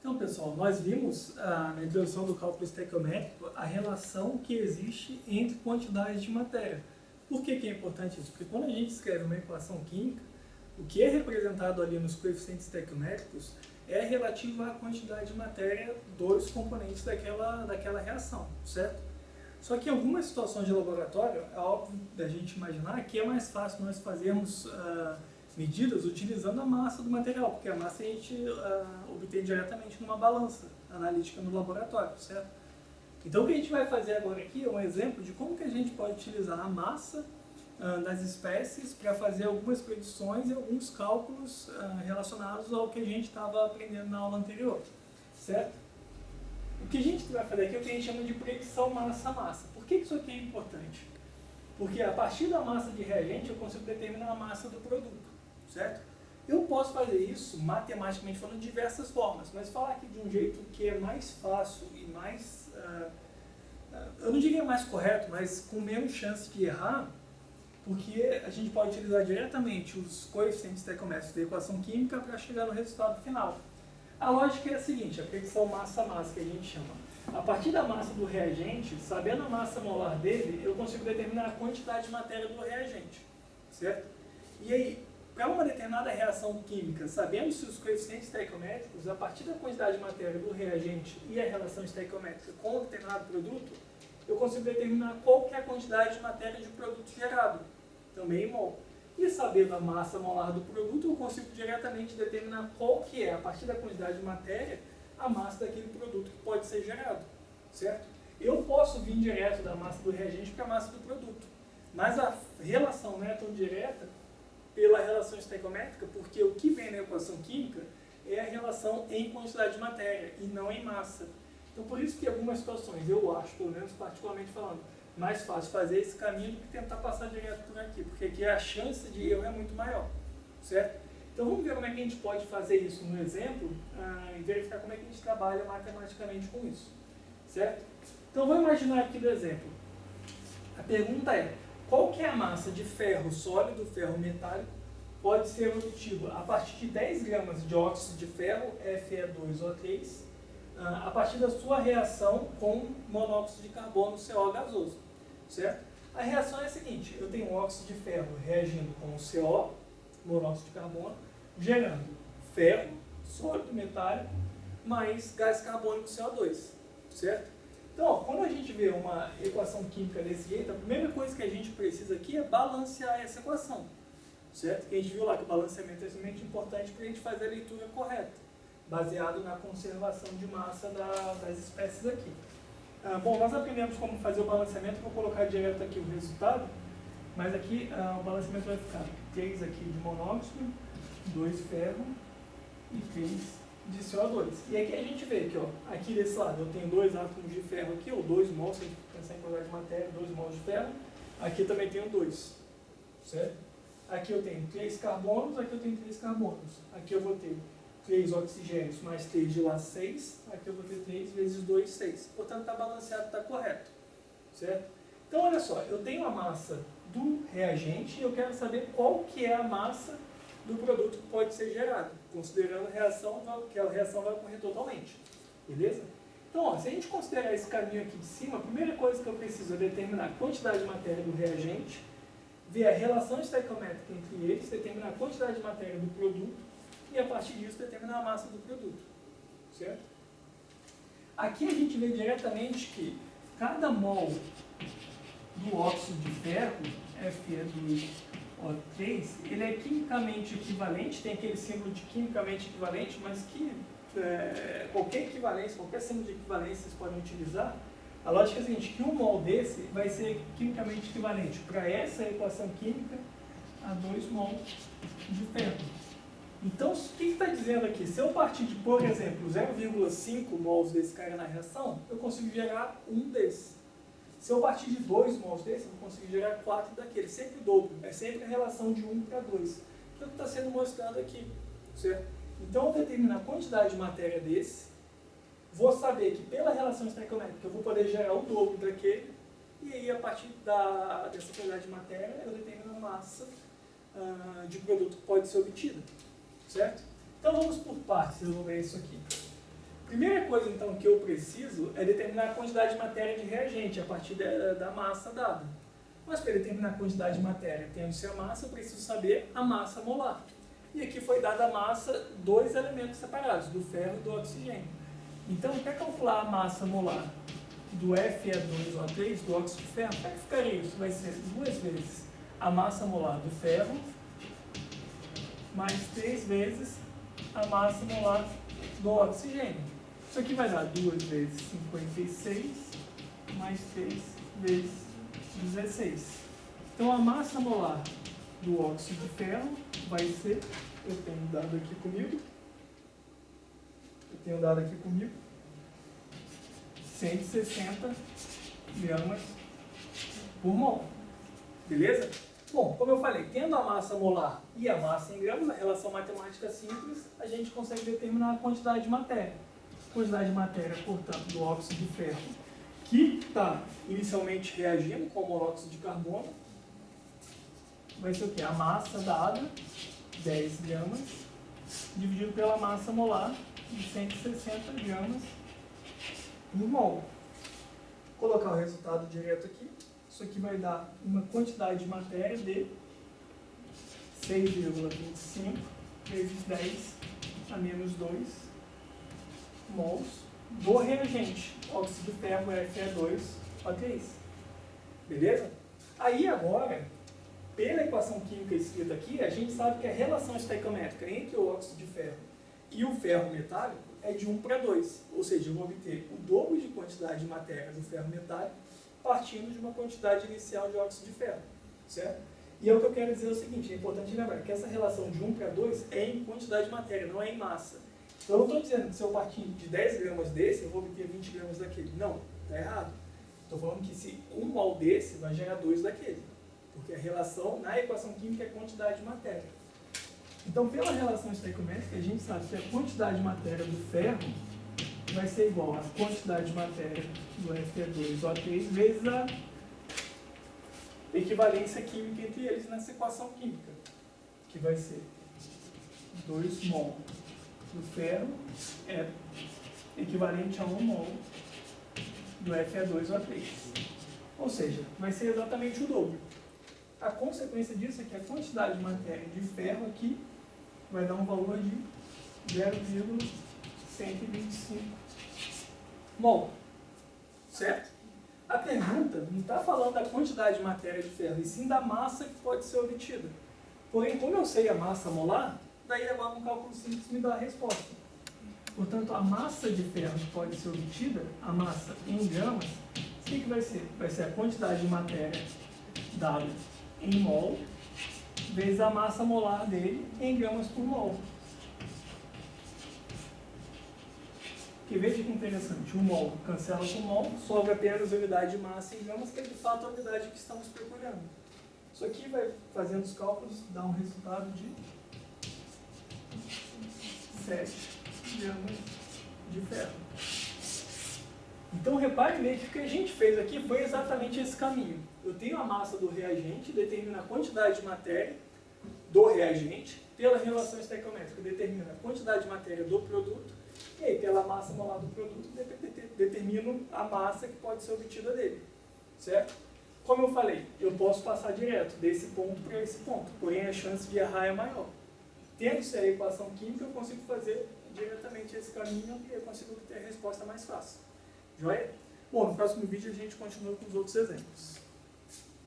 Então, pessoal, nós vimos na introdução do cálculo estequiométrico a relação que existe entre quantidades de matéria. Por que é importante isso? Porque quando a gente escreve uma equação química, o que é representado ali nos coeficientes estequiométricos é relativo à quantidade de matéria dos componentes daquela reação, certo? Só que em algumas situações de laboratório, é óbvio da gente imaginar que é mais fácil nós fazermos medidas utilizando a massa do material, porque a massa a gente obtém diretamente numa balança analítica no laboratório, certo? Então o que a gente vai fazer agora aqui é um exemplo de como que a gente pode utilizar a massa das espécies para fazer algumas predições e alguns cálculos relacionados ao que a gente estava aprendendo na aula anterior, certo? O que a gente vai fazer aqui é o que a gente chama de predição massa-massa. Por que isso aqui é importante? Porque a partir da massa de reagente eu consigo determinar a massa do produto, certo? Eu posso fazer isso, matematicamente falando, de diversas formas, mas falar aqui de um jeito que é mais fácil e mais, eu não diria mais correto, mas com menos chance de errar, porque a gente pode utilizar diretamente os coeficientes estequiométricos da equação química para chegar no resultado final. A lógica é a seguinte, a predição massa-massa que a gente chama. A partir da massa do reagente, sabendo a massa molar dele, eu consigo determinar a quantidade de matéria do reagente, certo? E aí, para uma determinada reação química, sabendo se os coeficientes estequiométricos, a partir da quantidade de matéria do reagente e a relação estequiométrica com um determinado produto, eu consigo determinar qual que é a quantidade de matéria de produto gerado, também em mol. E sabendo a massa molar do produto, eu consigo diretamente determinar qual que é, a partir da quantidade de matéria, a massa daquele produto que pode ser gerado, certo? Eu posso vir direto da massa do reagente para a massa do produto, mas a relação não é tão direta pela relação estequiométrica, porque o que vem na equação química é a relação em quantidade de matéria e não em massa. Então, por isso que em algumas situações, eu acho, pelo menos particularmente falando, mais fácil fazer esse caminho do que tentar passar direto por aqui, porque aqui a chance de erro é muito maior, certo? Então vamos ver como é que a gente pode fazer isso no exemplo e verificar como é que a gente trabalha matematicamente com isso, certo? Então vamos imaginar aqui do exemplo. A pergunta é, qual que é a massa de ferro sólido, ferro metálico, pode ser obtido a partir de 10 gramas de óxido de ferro, Fe2O3, a partir da sua reação com monóxido de carbono, CO gasoso, certo? A reação é a seguinte, eu tenho um óxido de ferro reagindo com o CO, monóxido de carbono, gerando ferro, sólido metálico, mais gás carbônico CO2, certo? Então, ó, quando a gente vê uma equação química desse jeito, a primeira coisa que a gente precisa aqui é balancear essa equação, certo? Que a gente viu lá que o balanceamento é extremamente importante para a gente fazer a leitura correta, baseado na conservação de massa das espécies aqui. Bom, nós aprendemos como fazer o balanceamento, vou colocar direto aqui o resultado, mas aqui o balanceamento vai ficar 3 aqui de monóxido, 2 ferro e 3 de CO2. E aqui a gente vê que, ó, aqui desse lado eu tenho 2 átomos de ferro aqui, ou 2 mols, se a gente pensar em quantidade de matéria, 2 mols de ferro. Aqui também tenho 2, certo? Aqui eu tenho 3 carbonos, aqui eu tenho 3 carbonos. Aqui eu vou ter 3 oxigênios mais 3 de lá, 6. Aqui eu vou ter 3 vezes 2, 6. Portanto, está balanceado, está correto, certo? Então, olha só, eu tenho a massa do reagente e eu quero saber qual que é a massa do produto que pode ser gerado, considerando a reação, que a reação vai ocorrer totalmente, beleza? Então, ó, se a gente considerar esse caminho aqui de cima, a primeira coisa que eu preciso é determinar a quantidade de matéria do reagente, ver a relação estequiométrica entre eles, determinar a quantidade de matéria do produto e, a partir disso, determinar a massa do produto, certo? Aqui a gente vê diretamente que cada mol do óxido de ferro, Fe2O3, ele é quimicamente equivalente, tem aquele símbolo de quimicamente equivalente, mas que qualquer equivalência, qualquer símbolo de equivalência vocês podem utilizar. A lógica é a seguinte, que um mol desse vai ser quimicamente equivalente para essa equação química a 2 mols de ferro. Então, o que está dizendo aqui? Se eu partir de, por exemplo, 0,5 mols desse cara na reação, eu consigo gerar um desses. Se eu partir de 2 mols desse, eu vou conseguir gerar 4 daquele. Sempre o dobro. É sempre a relação de 1 para 2. Que é o que está sendo mostrado aqui, certo? Então, eu determino a quantidade de matéria desse. Vou saber que pela relação estequiométrica eu vou poder gerar o dobro daquele. E aí, a partir dessa quantidade de matéria, eu determino a massa de produto que pode ser obtida. Certo? Então vamos por partes resolver isso aqui. Primeira coisa, então, que eu preciso é determinar a quantidade de matéria de reagente a partir da massa dada. Mas para determinar a quantidade de matéria tendo-se a massa, eu preciso saber a massa molar. E aqui foi dada a massa, dois elementos separados, do ferro e do oxigênio. Então, para calcular a massa molar do Fe2O3, do óxido de ferro, como é que ficaria isso? Vai ser 2 vezes a massa molar do ferro, mais 3 vezes a massa molar do oxigênio. Isso aqui vai dar 2 vezes 56, mais 3 vezes 16. Então, a massa molar do óxido de ferro vai ser, eu tenho dado aqui comigo, 160 gramas por mol. Beleza? Bom, como eu falei, tendo a massa molar e a massa em gramas, a relação matemática simples, a gente consegue determinar a quantidade de matéria. A quantidade de matéria, portanto, do óxido de ferro, que está inicialmente reagindo com o monóxido de carbono, vai ser o quê? A massa dada, 10 gramas, dividido pela massa molar de 160 gramas por mol. Vou colocar o resultado direto aqui. Isso aqui vai dar uma quantidade de matéria de 6,25 vezes 10 a menos 2 mols do reagente. Óxido de ferro é Fe2O3. Beleza? Aí agora, pela equação química escrita aqui, a gente sabe que a relação estequiométrica entre o óxido de ferro e o ferro metálico é de 1 para 2. Ou seja, eu vou obter o dobro de quantidade de matéria do ferro metálico partindo de uma quantidade inicial de óxido de ferro. Certo? E é o que eu quero dizer é o seguinte, é importante lembrar que essa relação de 1 para 2 é em quantidade de matéria, não é em massa. Então, eu não estou dizendo que se eu partir de 10 gramas desse, eu vou obter 20 gramas daquele. Não, está errado. Estou falando que se 1 mol desse vai gerar 2 daquele. Porque a relação na equação química é quantidade de matéria. Então, pela relação estequiométrica, a gente sabe que a quantidade de matéria do ferro vai ser igual à quantidade de matéria do Fe2O3 vezes a equivalência química entre eles nessa equação química, que vai ser 2 mol do ferro é equivalente a 1 mol do Fe2O3. Ou seja, vai ser exatamente o dobro. A consequência disso é que a quantidade de matéria de ferro aqui vai dar um valor de 0,125 mol. Certo? A pergunta não está falando da quantidade de matéria de ferro, e sim da massa que pode ser obtida. Porém, como eu sei a massa molar, daí agora um cálculo simples me dá a resposta. Portanto, a massa de ferro que pode ser obtida, a massa em gramas, o que vai ser? Vai ser a quantidade de matéria dada em mol, vezes a massa molar dele em gramas por mol. Que veja que interessante, o mol cancela com mol, sobra apenas a unidade de massa em gramas, que é de fato a unidade que estamos procurando. Isso aqui vai, fazendo os cálculos, dá um resultado de 7 gramas de ferro. Então, repare bem que o que a gente fez aqui foi exatamente esse caminho. Eu tenho a massa do reagente, determina a quantidade de matéria do reagente, pela relação estequiométrica, determina a quantidade de matéria do produto, e aí, pela massa molar do produto, determino a massa que pode ser obtida dele. Certo? Como eu falei, eu posso passar direto desse ponto para esse ponto, porém a chance de errar é maior. Tendo-se a equação química, eu consigo fazer diretamente esse caminho e eu consigo ter a resposta mais fácil. Joia? Bom, no próximo vídeo a gente continua com os outros exemplos.